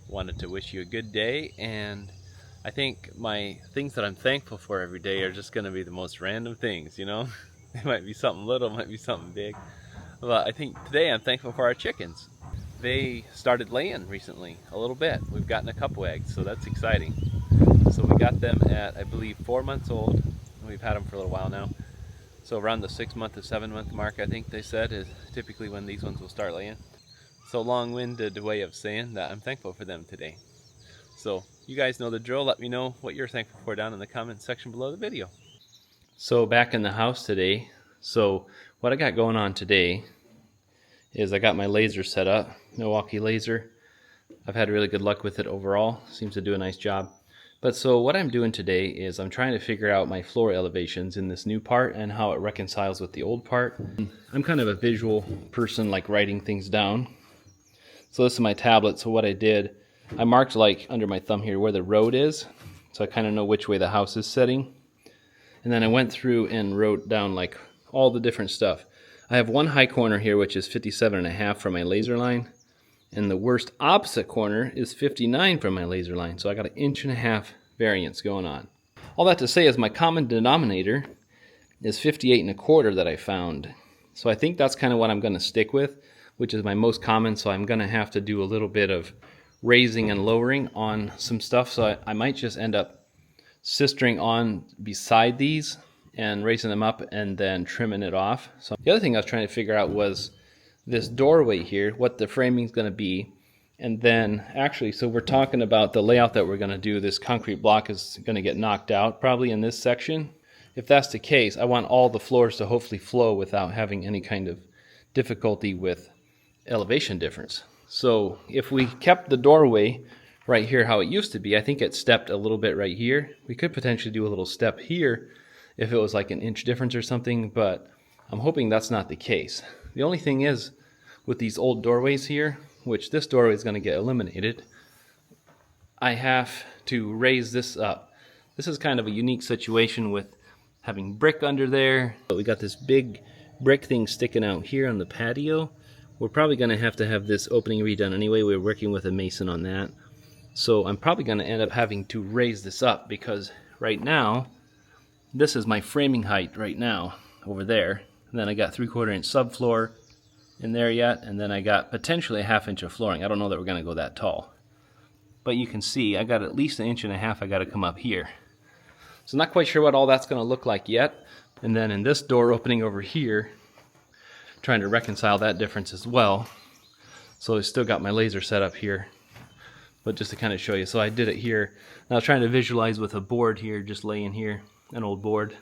wanted to wish you a good day, and I think my things that I'm thankful for every day are just going to be the most random things, you know? It might be something little, it might be something big. But I think today I'm thankful for our chickens. They started laying recently, a little bit. We've gotten a couple eggs, so that's exciting. So we got them at, I believe, 4 months old, and we've had them for a little while now. So around the 6-month to 7-month mark, I think they said, is typically when these ones will start laying. So long-winded way of saying that I'm thankful for them today. So you guys know the drill. Let me know what you're thankful for down in the comment section below the video. So back in the house today. So what I got going on today is I got my laser set up, Milwaukee laser. I've had really good luck with it overall. Seems to do a nice job. But so what I'm doing today is I'm trying to figure out my floor elevations in this new part and how it reconciles with the old part. I'm kind of a visual person, like writing things down. So this is my tablet. So what I did, I marked like under my thumb here where the road is, so I kind of know which way the house is setting. And then I went through and wrote down like all the different stuff. I have one high corner here which is 57.5 from my laser line, and the worst opposite corner is 59 from my laser line. So I got an 1.5 inch variance going on. All that to say is my common denominator is 58.25 that I found. So I think that's kind of what I'm going to stick with, which is my most common. So I'm going to have to do a little bit of raising and lowering on some stuff. So I might just end up sistering on beside these and raising them up and then trimming it off. So the other thing I was trying to figure out was this doorway here, what the framing is going to be. And then actually, so we're talking about the layout that we're going to do. This concrete block is going to get knocked out probably in this section. If that's the case, I want all the floors to hopefully flow without having any kind of difficulty with elevation difference. So if we kept the doorway right here how it used to be, I think it stepped a little bit right here. We could potentially do a little step here if it was like an inch difference or something, but I'm hoping that's not the case. The only thing is with these old doorways here, which this doorway is going to get eliminated, I have to raise this up. This is kind of a unique situation with having brick under there. But we got this big brick thing sticking out here on the patio. We're probably going to have this opening redone anyway. We're working with a mason on that. So I'm probably going to end up having to raise this up because right now, this is my framing height right now over there. And then I got 3/4 inch subfloor in there yet. And then I got potentially a 1/2 inch of flooring. I don't know that we're going to go that tall. But you can see I got at least 1.5 inches I got to come up here. So not quite sure what all that's going to look like yet. And then in this door opening over here, trying to reconcile that difference as well. So I still got my laser set up here, but just to kind of show you. So I did it here. And I was trying to visualize with a board here, just laying here, an old board.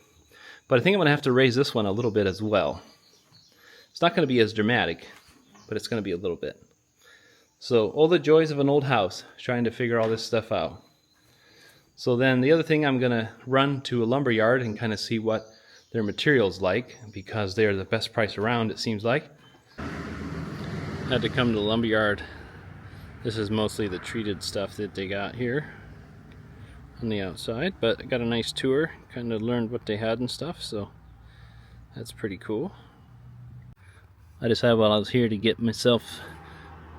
But I think I'm going to have to raise this one a little bit as well. It's not going to be as dramatic, but it's going to be a little bit. So all the joys of an old house, trying to figure all this stuff out. So then the other thing, I'm going to run to a lumber yard and kind of see what their materials like, because they are the best price around, it seems like. Had to come to the lumberyard. This is mostly the treated stuff that they got here on the outside, but I got a nice tour, kind of learned what they had and stuff, so that's pretty cool. I decided while I was here to get myself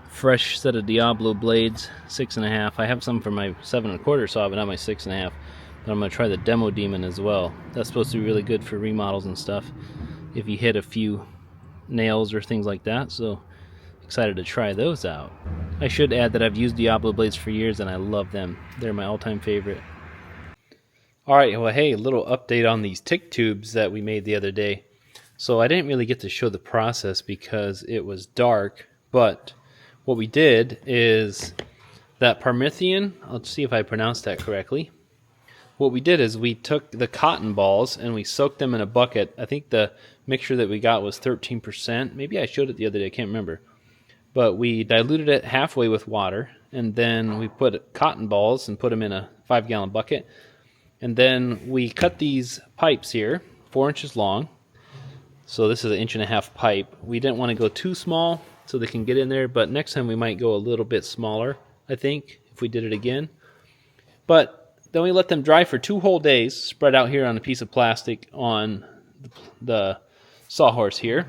a fresh set of Diablo blades, 6.5. I have some for my 7.25 saw, but not my 6.5. But I'm going to try the Demo Demon as well. That's supposed to be really good for remodels and stuff if you hit a few nails or things like that, so excited to try those out. I should add that I've used Diablo blades for years and I love them. They're my all-time favorite. Alright, well hey, a little update on these tick tubes that we made the other day. So I didn't really get to show the process because it was dark, but what we did is that Parmethian, let's see if I pronounced that correctly. What we did is we took the cotton balls and we soaked them in a bucket. I think the mixture that we got was 13%. Maybe I showed it the other day, I can't remember. But we diluted it halfway with water, and then we put cotton balls and put them in a 5-gallon bucket. And then we cut these pipes here, 4 inches long. So this is an 1.5 inch pipe. We didn't want to go too small so they can get in there, but next time we might go a little bit smaller, I think, if we did it again. But then we let them dry for 2 whole days, spread out here on a piece of plastic on the sawhorse here.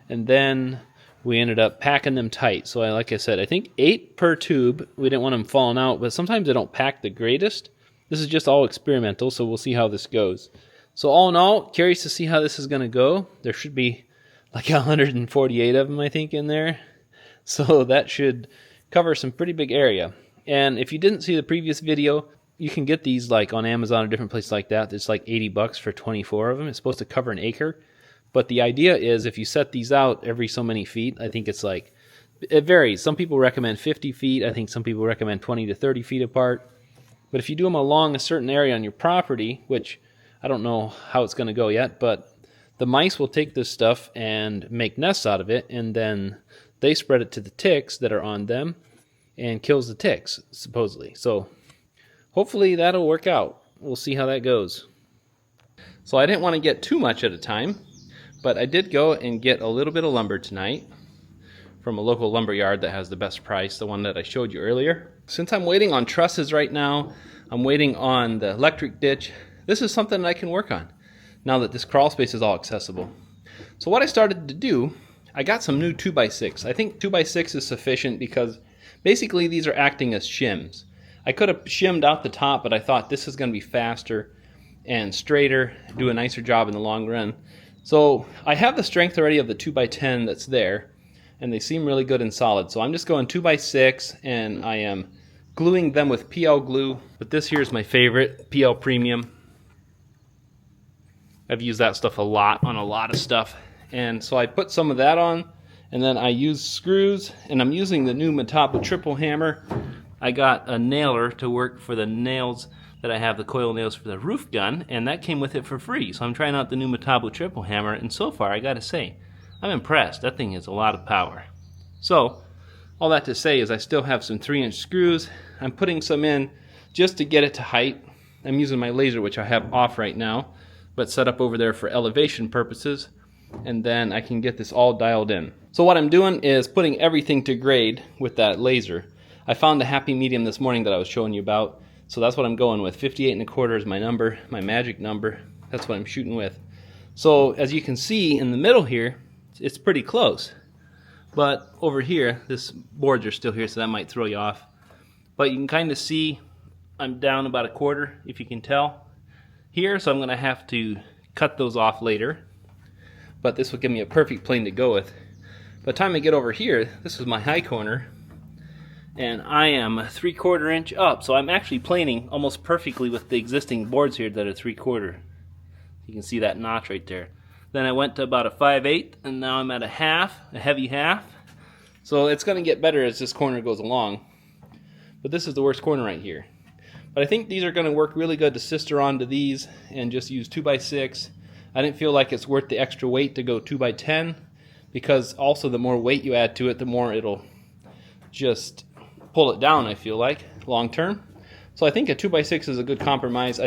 And then we ended up packing them tight. So like I said, I think 8 per tube. We didn't want them falling out, but sometimes they don't pack the greatest. This is just all experimental, so we'll see how this goes. So all in all, curious to see how this is going to go. There should be like 148 of them, I think, in there. So that should cover some pretty big area. And if you didn't see the previous video, you can get these like on Amazon or different places like that. It's like $80 for 24 of them. It's supposed to cover an acre. But the idea is if you set these out every so many feet, I think it's like, it varies. Some people recommend 50 feet. I think some people recommend 20 to 30 feet apart. But if you do them along a certain area on your property, which I don't know how it's going to go yet, but the mice will take this stuff and make nests out of it, and then they spread it to the ticks that are on them and kills the ticks, supposedly. So hopefully that'll work out. We'll see how that goes. So I didn't want to get too much at a time, but I did go and get a little bit of lumber tonight from a local lumber yard that has the best price, the one that I showed you earlier. Since I'm waiting on trusses right now, I'm waiting on the electric ditch, this is something that I can work on now that this crawl space is all accessible. So what I started to do, I got some new 2x6. I think 2x6 is sufficient because basically these are acting as shims. I could have shimmed out the top, but I thought this is going to be faster and straighter, do a nicer job in the long run. So I have the strength already of the 2x10 that's there, and they seem really good and solid. So I'm just going 2x6, and I am gluing them with PL glue. But this here is my favorite, PL Premium. I've used that stuff a lot on a lot of stuff. And so I put some of that on, and then I use screws, and I'm using the new Metabo triple hammer. I got a nailer to work for the nails that I have, the coil nails for the roof gun, and that came with it for free. So I'm trying out the new Metabo triple hammer, and so far I gotta say, I'm impressed. That thing has a lot of power. So all that to say is I still have some 3-inch screws. I'm putting some in just to get it to height. I'm using my laser, which I have off right now, but set up over there for elevation purposes, and then I can get this all dialed in. So what I'm doing is putting everything to grade with that laser. I found a happy medium this morning that I was showing you about, so that's what I'm going with. 58.25 is my number, my magic number. That's what I'm shooting with. So as you can see in the middle here, it's pretty close. But over here, this boards are still here, so that might throw you off. But you can kind of see I'm down about 1/4, if you can tell here, so I'm going to have to cut those off later. But this will give me a perfect plane to go with. By the time I get over here, this is my high corner, and I am 3/4 inch up, so I'm actually planing almost perfectly with the existing boards here that are 3/4. You can see that notch right there. Then I went to about a 5/8, and now I'm at a half, a heavy half. So it's going to get better as this corner goes along. But this is the worst corner right here. But I think these are going to work really good to sister onto these and just use 2x6. I didn't feel like it's worth the extra weight to go 2x10, because also the more weight you add to it, the more it'll just pull it down, I feel like, long term. So I think a 2x6 is a good compromise.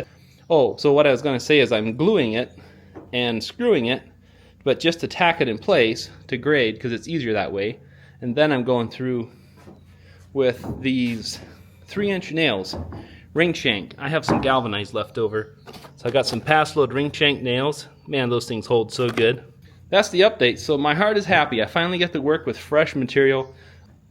So what I was going to say is I'm gluing it and screwing it, but just to tack it in place to grade, because it's easier that way. And then I'm going through with these 3-inch nails, ring shank. I have some galvanized left over, so I got some pass load ring shank nails. Man, those things hold so good. That's the update. So my heart is happy. I finally get to work with fresh material.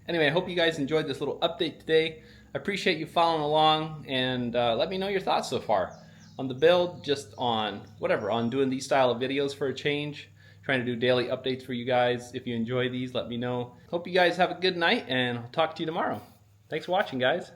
Anyway, I hope you guys enjoyed this little update today. I appreciate you following along, and let me know your thoughts so far on the build, just on whatever, on doing these style of videos for a change, trying to do daily updates for you guys. If you enjoy these, let me know. Hope you guys have a good night, and I'll talk to you tomorrow. Thanks for watching, guys.